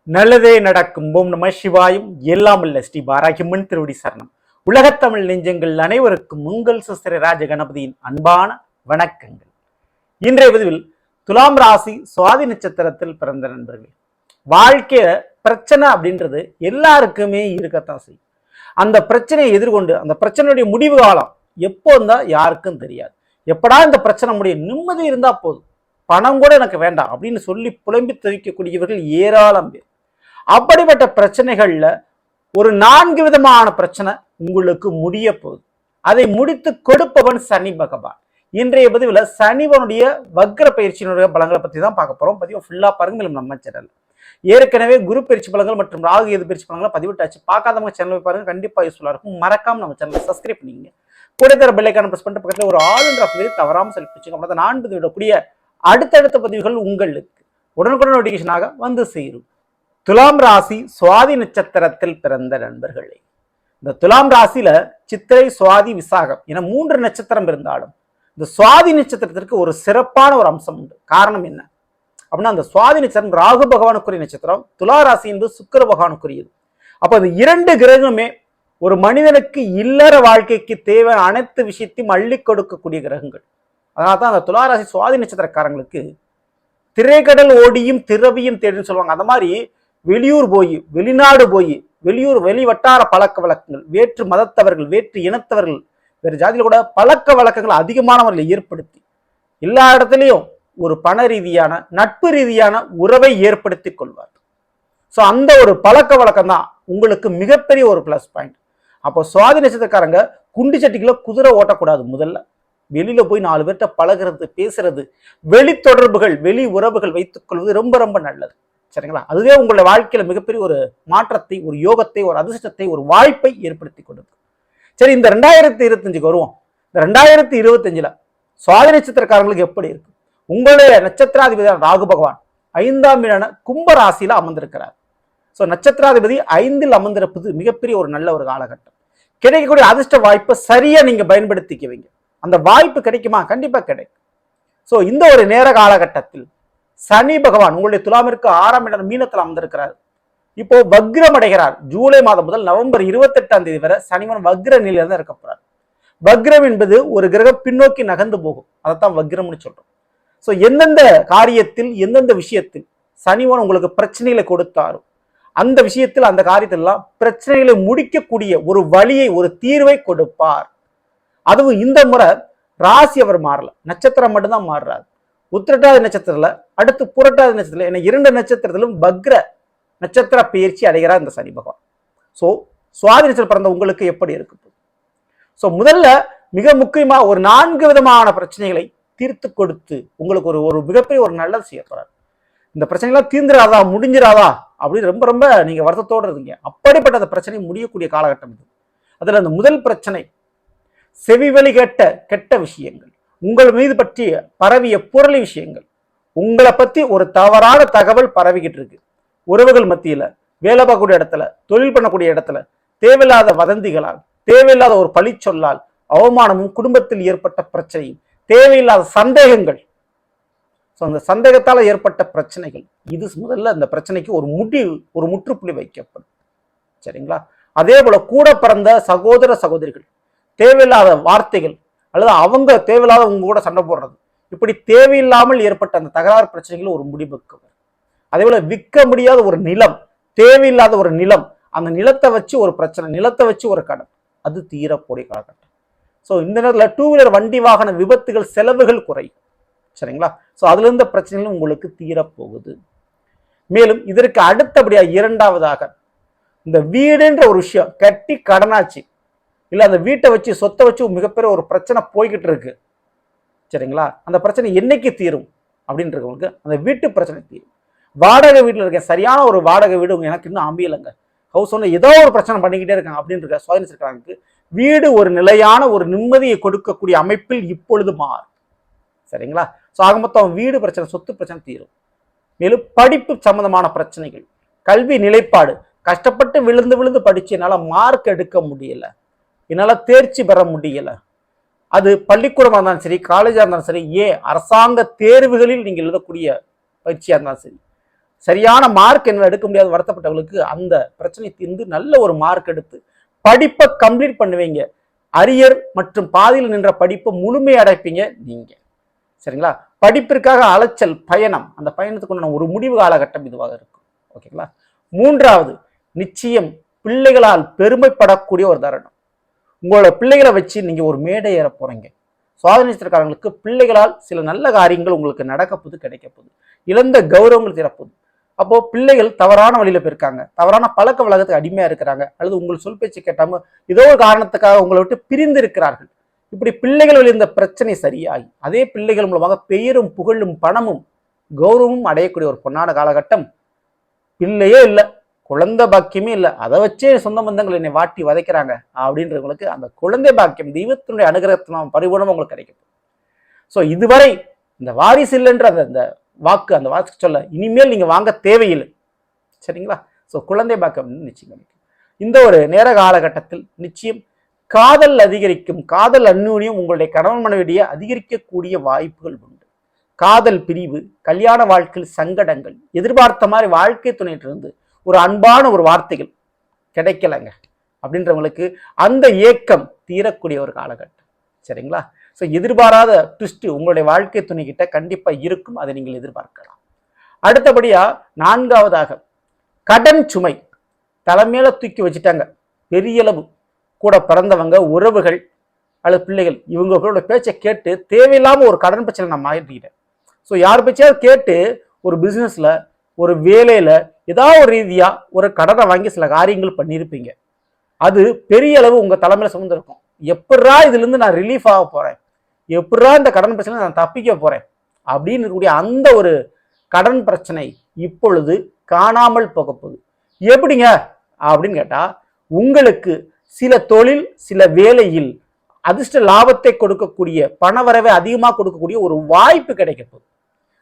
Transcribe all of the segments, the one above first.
நல்லதே நடக்கும். ஓம் நம சிவாயும். எல்லாம் இல்ல ஸ்ரீ பாராகியம்மன் திருவடி சரணம். உலகத்தமிழ் நெஞ்சங்கள் அனைவருக்கும் உங்கள் சிஸ்டர் ராஜ கணபதியின் அன்பான வணக்கங்கள். இன்றைய பதிவில் துலாம் ராசி சுவாதி நட்சத்திரத்தில் பிறந்த நண்பர்கள், வாழ்க்கைய பிரச்சனை அப்படின்றது எல்லாருக்குமே இருக்கத்தான் செய்யும். அந்த பிரச்சனையை எதிர்கொண்டு அந்த பிரச்சனையுடைய முடிவு காலம் எப்போ இருந்தா யாருக்கும் தெரியாது. எப்படா இந்த பிரச்சனை முடியும், நிம்மதி இருந்தா போதும், பணம் கூட எனக்கு வேண்டாம் அப்படின்னு சொல்லி புலம்பி தவிக்கக்கூடியவர்கள் ஏராளம் பேர். அப்படிப்பட்ட பிரச்சனைகள்ல ஒரு 4 விதமான பிரச்சனை உங்களுக்கு முடிய போகுது. அதை முடித்து கொடுப்பவன் சனி பகவான். இன்றைய பதிவில் சனிவனுடைய வக்ர பயிற்சியினுடைய பலங்களை பத்தி தான் பார்க்க போறோம். பதிவு ஃபுல்லா பாருங்க நம்ம சேனல். ஏற்கனவே குரு பயிற்சி பலங்கள் மற்றும் ராகு எது பயிற்சி பலங்களை பதிவிட்டாச்சு. பார்க்காதவங்க சேனல் பாருங்க, கண்டிப்பா யூஸ்ஃபுல்லா இருக்கும். மறக்காம நம்ம சேனலை சப்ஸ்கிரைப் பண்ணிங்க. கூட தர பெல் ஐகானை பிரஸ் பண்ணிட்டு பக்கத்துல ஒரு ஆல் என்ற ஆப்ஷனை தவறாம செலக்ட் வச்சுங்க. அப்பதான் நான் விடக்கூடிய அடுத்தடுத்த பதிவுகள் உங்களுக்கு உடனுக்குடன் நோட்டிபிகேஷனாக வந்து சேரும். துலாம் ராசி சுவாதி நட்சத்திரத்தில் பிறந்த நண்பர்களே, இந்த துலாம் ராசியில சித்திரை, சுவாதி, விசாகம் என 3 நட்சத்திரம் இருந்தாலும் இந்த சுவாதி நட்சத்திரத்திற்கு ஒரு சிறப்பான ஒரு அம்சம் உண்டு. காரணம் என்ன அப்படின்னா, அந்த சுவாதி நட்சத்திரம் ராகு பகவானுக்குரிய நட்சத்திரம், துலா ராசி என்பது சுக்கிர பகவானுக்குரியது. அப்ப இந்த 2 கிரகமே ஒரு மனிதனுக்கு இல்லற வாழ்க்கைக்கு தேவையான அனைத்து விஷயத்தையும் அள்ளி கொடுக்கக்கூடிய கிரகங்கள். அதனால்தான் அந்த துலா ராசி சுவாதி நட்சத்திரக்காரங்களுக்கு திரைக்கடல் ஓடியும் திரவியும் தேடின்னு சொல்லுவாங்க. அந்த மாதிரி வெளியூர் போய், வெளிநாடு போய், வெளி வட்டார பழக்க வழக்கங்கள், வேற்று மதத்தவர்கள், வேற்று இனத்தவர்கள், வேறு ஜாதியில் கூட பழக்க வழக்கங்கள் அதிகமானவர்களை ஏற்படுத்தி எல்லா இடத்துலையும் ஒரு பண ரீதியான நட்பு ரீதியான உறவை ஏற்படுத்தி கொள்வார். ஸோ அந்த ஒரு பழக்க வழக்கம் தான் உங்களுக்கு மிகப்பெரிய ஒரு பிளஸ் பாயிண்ட். அப்போ சுவாதி நட்சத்திரக்காரங்க குண்டு சட்டிக்குள்ள குதிரை ஓட்டக்கூடாது. முதல்ல வெளியில போய் 4 பேர்கிட்ட பழகிறது, பேசுறது, வெளி தொடர்புகள், வெளி உறவுகள் வைத்துக் கொள்வது ரொம்ப ரொம்ப நல்லது. சரிங்களா? அதுவே உங்களுடைய வாழ்க்கையில மிகப்பெரிய ஒரு மாற்றத்தை, ஒரு யோகத்தை, ஒரு அதிர்ஷ்டத்தை, ஒரு வாய்ப்பை ஏற்படுத்தி கொடுக்கும். சரி, இந்த 2025 வருவோம். இந்த 2025 சுவாதி நட்சத்திரக்காரங்களுக்கு எப்படி இருக்கு? உங்களுடைய நட்சத்திராதிபதியான ராகு பகவான் 5ஆம் வீடான கும்ப ராசியில அமர்ந்திருக்கிறார். ஸோ நட்சத்திராதிபதி 5ல் அமர்ந்திருப்பது மிகப்பெரிய ஒரு நல்ல ஒரு காலகட்டம். கிடைக்கக்கூடிய அதிர்ஷ்ட வாய்ப்பை சரியா நீங்க பயன்படுத்திக்குவீங்க. அந்த வாய்ப்பு கிடைக்குமா? கண்டிப்பா கிடைக்கும். ஸோ இந்த ஒரு நேர காலகட்டத்தில் சனி பகவான் உங்களுடைய துலாமிற்கு 6ஆம் இடம் மீனத்தில் அமர்ந்திருக்கிறார். இப்போ வக்ரம் அடைகிறார். ஜூலை மாதம் முதல் நவம்பர் 28ஆம் தேதி வரை சனிவன் வக்ர நிலையில தான் இருக்க போறார். வக்ரம் என்பது ஒரு கிரகம் பின்னோக்கி நகர்ந்து போகும், அதைத்தான் வக்ரம்னு சொல்றோம். ஸோ எந்தெந்த காரியத்தில், எந்தெந்த விஷயத்தில் சனிவன் உங்களுக்கு பிரச்சனைகளை கொடுத்தாரோ அந்த விஷயத்தில், அந்த காரியத்தில் எல்லாம் பிரச்சனைகளை முடிக்கக்கூடிய ஒரு வழியை, ஒரு தீர்வை கொடுப்பார். அதுவும் இந்த முறை ராசி அவர் மாறல, நட்சத்திரம் மட்டும்தான் மாறுறாரு. உத்திரட்டாதி நட்சத்திரத்துல அடுத்து புரட்டாதி நட்சத்திரம் என 2 நட்சத்திரத்திலும் வக்ர நட்சத்திர பயிற்சி அடைகிறார் இந்த சனி பகவான். ஸோ சுவாதி நட்சத்திரம் பிறந்த உங்களுக்கு எப்படி இருக்கு? ஸோ முதல்ல மிக முக்கியமா ஒரு 4 விதமான பிரச்சனைகளை தீர்த்து கொடுத்து உங்களுக்கு ஒரு மிகப்பெரிய ஒரு நல்லது செய்ய போறார். இந்த பிரச்சனைலாம் தீர்ந்துராதா, முடிஞ்சிராதா அப்படின்னு ரொம்ப ரொம்ப நீங்க வருத்தத்தோடு இருந்தீங்க. அப்படிப்பட்ட அந்த பிரச்சனை முடியக்கூடிய காலகட்டம் இது. அதுல அந்த முதல் பிரச்சனை செவிவெளி கேட்ட கெட்ட விஷயங்கள், உங்கள் மீது பற்றி பரவிய புரளி விஷயங்கள், உங்களை பத்தி ஒரு தவறான தகவல் பரவிக்கிட்டு இருக்கு. உறவுகள் மத்தியில, வேலை பார்க்கக்கூடிய இடத்துல, தொழில் பண்ணக்கூடிய இடத்துல தேவையில்லாத வதந்திகளால், தேவையில்லாத ஒரு பழி சொல்லால் அவமானமும், குடும்பத்தில் ஏற்பட்ட பிரச்சனையும், தேவையில்லாத சந்தேகங்கள், அந்த சந்தேகத்தால் ஏற்பட்ட பிரச்சனைகள், இது முதல்ல அந்த பிரச்சனைக்கு ஒரு முற்றுப்புள்ளி வைக்கப்படும். சரிங்களா? அதே போல கூட பிறந்த சகோதர சகோதரிகள் தேவையில்லாத வார்த்தைகள் அல்லது அவங்க தேவையில்லாத உங்க கூட சண்டை போடுறது, இப்படி தேவையில்லாமல் ஏற்பட்ட அந்த தகராறு பிரச்சனைகள் ஒரு முடிவுக்கு வரும். அதே போல விற்க முடியாத ஒரு நிலம், தேவையில்லாத ஒரு நிலம், அந்த நிலத்தை வச்சு ஒரு பிரச்சனை, நிலத்தை வச்சு ஒரு கடன், அது தீரக்கூடிய காலகட்டம். ஸோ இந்த நேரத்தில் 2 வீலர் வண்டி வாகன விபத்துகள், செலவுகள் குறையும். சரிங்களா? ஸோ அதுல இருந்த பிரச்சனைகள் உங்களுக்கு தீரப்போகுது. மேலும் இதற்கு அடுத்தபடியா 2வதாக இந்த வீடுன்ற ஒரு விஷயம் கட்டி கடனாச்சு, இல்லை அந்த வீட்டை வச்சு சொத்தை வச்சு மிகப்பெரிய ஒரு பிரச்சனை போய்கிட்டு இருக்கு. சரிங்களா? அந்த பிரச்சனை என்னைக்கு தீரும் அப்படின்னு இருக்கவங்களுக்கு அந்த வீட்டு பிரச்சனை தீரும். வாடகை வீட்டில் இருக்கேன், சரியான ஒரு வாடகை வீடு எனக்கு இன்னும் அமையலைங்க, ஹவுஸ் ஓனர் ஏதோ ஒரு பிரச்சனை பண்ணிக்கிட்டே இருக்காங்க அப்படின்னு இருக்க சுவாதினிச்சிருக்காங்க. வீடு ஒரு நிலையான ஒரு நிம்மதியை கொடுக்கக்கூடிய அமைப்பில் இப்பொழுது மாறும். சரிங்களா? ஸோ ஆக மொத்தம் வீடு பிரச்சனை, சொத்து பிரச்சனை தீரும். மேலும் படிப்பு சம்பந்தமான பிரச்சனைகள், கல்வி நிலைப்பாடு, கஷ்டப்பட்டு விழுந்து விழுந்து படிச்சு என்னால் மார்க் எடுக்க முடியல, என்னால் தேர்ச்சி பெற முடியல, அது பள்ளிக்கூடமாக இருந்தாலும் சரி, காலேஜாக இருந்தாலும் சரி, அரசாங்க தேர்வுகளில் நீங்கள் எழுதக்கூடிய பயிற்சியாக இருந்தாலும் சரி, சரியான மார்க் என்ன எடுக்க முடியாது வருத்தப்பட்டவங்களுக்கு அந்த பிரச்சனை தீர்ந்து நல்ல ஒரு மார்க் எடுத்து படிப்பை கம்ப்ளீட் பண்ணுவீங்க. அரியர் மற்றும் பாதியில் நின்ற படிப்பை முழுமை அடைப்பீங்க நீங்க. சரிங்களா? படிப்பிற்காக அலைச்சல் பயணம், அந்த பயணத்துக்கு ஒரு முடிவு காலகட்டம் இதுவாக இருக்கும். ஓகேங்களா? மூன்றாவது, நிச்சயம் பிள்ளைகளால் பெருமைப்படக்கூடிய ஒரு தருணம். உங்களோட பிள்ளைகளை வச்சு நீங்க ஒரு மேடை ஏற போறீங்க. சுவாதீனத்திற்காரங்களுக்கு பிள்ளைகளால் சில நல்ல காரியங்கள் உங்களுக்கு நடக்க போது, கிடைக்க போகுது. இழந்த கௌரவங்கள் தரப்போகுது. அப்போ பிள்ளைகள் தவறான வழியில போயிருக்காங்க, தவறான பழக்க வழக்கத்துக்கு அடிமையா இருக்கிறாங்க, அல்லது உங்கள் சொல் பேச்சு கேட்டாம ஏதோ ஒரு காரணத்துக்காக உங்களை விட்டு பிரிந்து இருக்கிறார்கள். இப்படி பிள்ளைகள் இந்த பிரச்சனை சரியாகி அதே பிள்ளைகள் மூலமாக பெயரும் புகழும் பணமும் கௌரவமும் அடையக்கூடிய ஒரு பொன்னான காலகட்டம். பிள்ளையே இல்லை, குழந்தை பாக்கியமே இல்லை, அதை வச்சே சொந்த பந்தங்கள் என்னை வாட்டி வதைக்கிறாங்க அப்படின்றவங்களுக்கு அந்த குழந்தை பாக்கியம் தெய்வத்தினுடைய அனுகிரகத்தினால் பரிபூர்ணமாக உங்களுக்கு கிடைக்கும். ஸோ இதுவரை இந்த வாரிசு இல்லைன்ற அந்த வாக்கு, அந்த வாக்கு சொல்ல இனிமேல் நீங்க வாங்க தேவையில்லை. சரிங்களா? ஸோ குழந்தை பாக்கியம் நிச்சயம் கிடைக்கும். இந்த ஒரு நேர காலகட்டத்தில் நிச்சயம் காதல் அதிகரிக்கும், காதல் அந்யோன்யம் உங்களுடைய கணவன் மனைவிடையே அதிகரிக்கக்கூடிய வாய்ப்புகள் உண்டு. காதல் பிரிவு, கல்யாண வாழ்க்கையில் சங்கடங்கள், எதிர்பார்த்த மாதிரி வாழ்க்கை துணையிலிருந்து ஒரு அன்பான ஒரு வார்த்தைகள் கிடைக்கலங்க அப்படின்றவங்களுக்கு அந்த ஏக்கம் தீரக்கூடிய ஒரு காலகட்டம். சரிங்களா? ஸோ எதிர்பாராத ட்விஸ்ட் உங்களுடைய வாழ்க்கை துணை கிட்ட கண்டிப்பா இருக்கும், அதை நீங்கள் எதிர்பார்க்கலாம். அடுத்தபடியா நான்காவதாக, கடன் சுமை தலைமையில தூக்கி வச்சுட்டாங்க. பெரிய அளவு கூட பிறந்தவங்க, உறவுகள் அல்லது பிள்ளைகள் இவங்களோட பேச்சை கேட்டு தேவையில்லாம ஒரு கடன் பிரச்சனை நான் மாறிட்டேன். ஸோ யார் பேச்சையாவது கேட்டு ஒரு பிசினஸ்ல, ஒரு வேலையில ஏதாவது ஒரு ரீதியா ஒரு கடனை வாங்கி சில காரியங்கள் பண்ணியிருப்பீங்க. அது பெரிய அளவு உங்க தலைமையில சுமந்திருக்கும். எப்படா இதுல இருந்து நான் ரிலீஃப் ஆக போறேன், எப்படா இந்த கடன் பிரச்சனை நான் தப்பிக்க போறேன் அப்படின்னு இருக்கக்கூடிய அந்த ஒரு கடன் பிரச்சனை இப்பொழுது காணாமல் போக போகுது. எப்படிங்க அப்படின்னு கேட்டா, உங்களுக்கு சில தொழில், சில வேலையில் அதிர்ஷ்ட லாபத்தை கொடுக்கக்கூடிய, பணவரவை அதிகமாக கொடுக்கக்கூடிய ஒரு வாய்ப்பு கிடைக்க போகுது.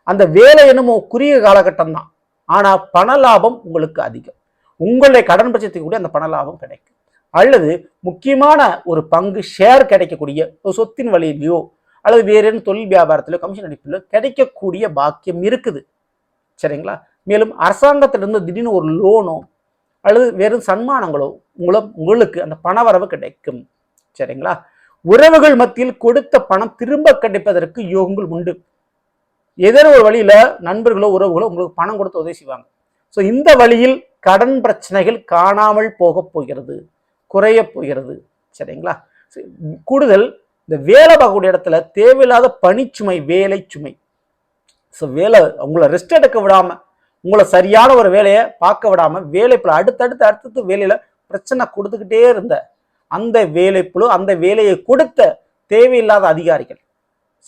அந்த வேலை என்னமோ குறுகிய காலகட்டம் தான், ஆனா பண லாபம் உங்களுக்கு அதிகம். உங்களுடைய கடன் பிரச்சனைக்கு கூட அந்த பண லாபம் கிடைக்கும். அல்லது முக்கியமான ஒரு பங்கு ஷேர் கிடைக்கக்கூடிய ஒரு சொத்தின் வழியிலையோ அல்லது வேற என்ன தொழில் வியாபாரத்திலோ கமிஷன் அடிப்பிலோ கிடைக்கக்கூடிய பாக்கியம் இருக்குது. சரிங்களா? மேலும் அரசாங்கத்திலிருந்து திடீர்னு ஒரு லோனோ அல்லது வேறு சன்மானங்களோ உங்களுக்கு அந்த பணவரவு கிடைக்கும். சரிங்களா? உறவுகள் மத்தியில் கொடுத்த பணம் திரும்ப கிடைப்பதற்கு யோகங்கள் உண்டு. ஏதேனும் ஒரு வழியில நண்பர்களோ உறவுகளோ உங்களுக்கு பணம் கொடுத்து உதவி செய்வாங்க. ஸோ இந்த வழியில் கடன் பிரச்சனைகள் காணாமல் போக போகிறது, குறைய போகிறது. சரிங்களா? கூடுதல் இந்த வேலை பார்க்கக்கூடிய இடத்துல தேவையில்லாத பணிச்சுமை, வேலை சுமை. ஸோ வேலை உங்களை ரெஸ்ட் எடுக்க விடாம, உங்களை சரியான ஒரு வேலையை பார்க்க விடாம, வேலைப்புல அடுத்தடுத்து வேலையில பிரச்சனை கொடுத்துக்கிட்டே இருந்த அந்த வேலைப்புழு, அந்த வேலையை கொடுத்த தேவையில்லாத அதிகாரிகள்.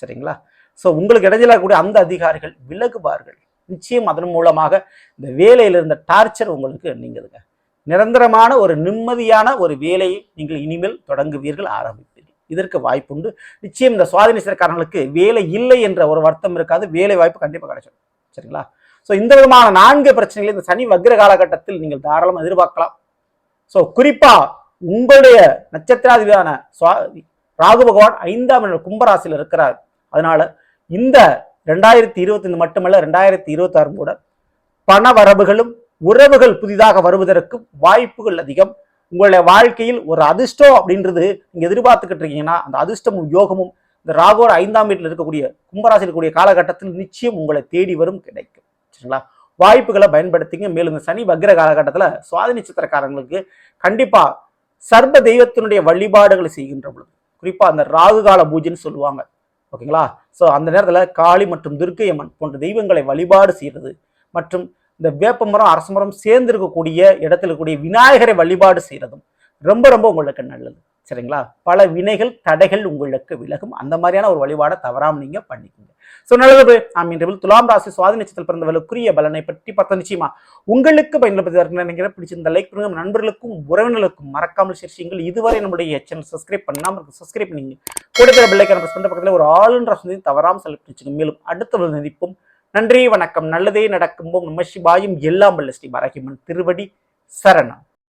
சரிங்களா? ஸோ உங்களுக்கு இடைஞ்சலாக கூடிய அந்த அதிகாரிகள் விலகுவார்கள். நிச்சயம் அதன் மூலமாக இந்த வேலையில இருந்த டார்ச்சர் உங்களுக்கு நீங்குதுங்க. நிரந்தரமான ஒரு நிம்மதியான ஒரு வேலையை நீங்கள் இனிமேல் தொடங்குவீர்கள், ஆரம்பிப்பீர்கள். இதற்கு வாய்ப்புண்டு. நிச்சயம் இந்த சுவாதீனக்காரர்களுக்கு வேலை இல்லை என்ற ஒரு வருத்தம் இருக்காது, வேலை வாய்ப்பு கண்டிப்பாக கிடைச்சிடும். சரிங்களா? ஸோ இந்த விதமான 4 பிரச்சனைகளை இந்த சனி வக்ர காலகட்டத்தில் நீங்கள் தாராளமாக எதிர்பார்க்கலாம். ஸோ குறிப்பா உங்களுடைய நட்சத்திராதிபதியான ராகு பகவான் 5ஆம் இடம் கும்பராசியில் இருக்கிறார். அதனால இந்த 2025 மட்டுமல்ல 2026 கூட பண வரவுகளும் உறவுகள் புதிதாக வருவதற்கு வாய்ப்புகள் அதிகம். உங்களுடைய வாழ்க்கையில் ஒரு அதிர்ஷ்டம் அப்படின்றது நீங்க எதிர்பார்த்துக்கிட்டு இருக்கீங்கன்னா, அந்த அதிர்ஷ்டமும் யோகமும் இந்த ராகுவோட 5ஆம் வீட்டில் இருக்கக்கூடிய கும்பராசியில் இருக்கக்கூடிய காலகட்டத்தில் நிச்சயம் உங்களை தேடி வரும், கிடைக்கும். சரிங்களா? வாய்ப்புகளை பயன்படுத்திங்க. மேலும் இந்த சனி வக்ர காலகட்டத்தில் சுவாதி நட்சத்திரக்காரங்களுக்கு கண்டிப்பா சர்வ தெய்வத்தினுடைய வழிபாடுகளை செய்கின்ற பொழுது, குறிப்பா அந்த ராகு கால பூஜைன்னு சொல்லுவாங்க. ஓகேங்களா? ஸோ அந்த நேரத்தில் காளி மற்றும் துர்க்கை அம்மன் போன்ற தெய்வங்களை வழிபாடு செய்யறது, மற்றும் இந்த வேப்பமரம், அரசமரம் சேர்ந்து இருக்கக்கூடிய இடத்துல இருக்கக்கூடிய விநாயகரை வழிபாடு செய்யறதும் ரொம்ப ரொம்ப உங்களுக்கு நல்லது. சரிங்களா? பல வினைகள், தடைகள் உங்களுக்கு விலகும். அந்த மாதிரியான ஒரு வழிபாடை தவறாம நீங்க பண்ணிக்கோங்க. ஸோ நல்லது. நாம் இன்று துலாம் ராசி சுவாதி நட்சத்திரத்தில் பிறந்தவர்களுக்குரிய பலனை பற்றி பார்த்தா நிச்சயமா உங்களுக்கு பயன்படுத்தி நினைக்கிற பிடிச்சிருந்த லைக் பண்ணுங்க. நண்பர்களுக்கும் உறவினர்களுக்கும் மறக்காமல் ஷேர் செய்யுங்கள். இதுவரை நம்முடைய சேனல் சப்ஸ்கிரைப் பண்ணாமல் சப்ஸ்கிரைப் பண்ணீங்க. கூடுதல் பெல்லைக்கான பிரஸ் பண்ணுற பக்கத்தில் ஒரு ஆளுன்ற சொல்லி தவறாமல் செலக்ட் வச்சுக்கோங்க. மேலும் அடுத்த நிதிப்போம். நன்றி, வணக்கம். நல்லதே நடக்கும். நம சிவாயும். எல்லாம் வல்ல ஸ்ரீ பாராகியம்மன் திருவடி சரணம்.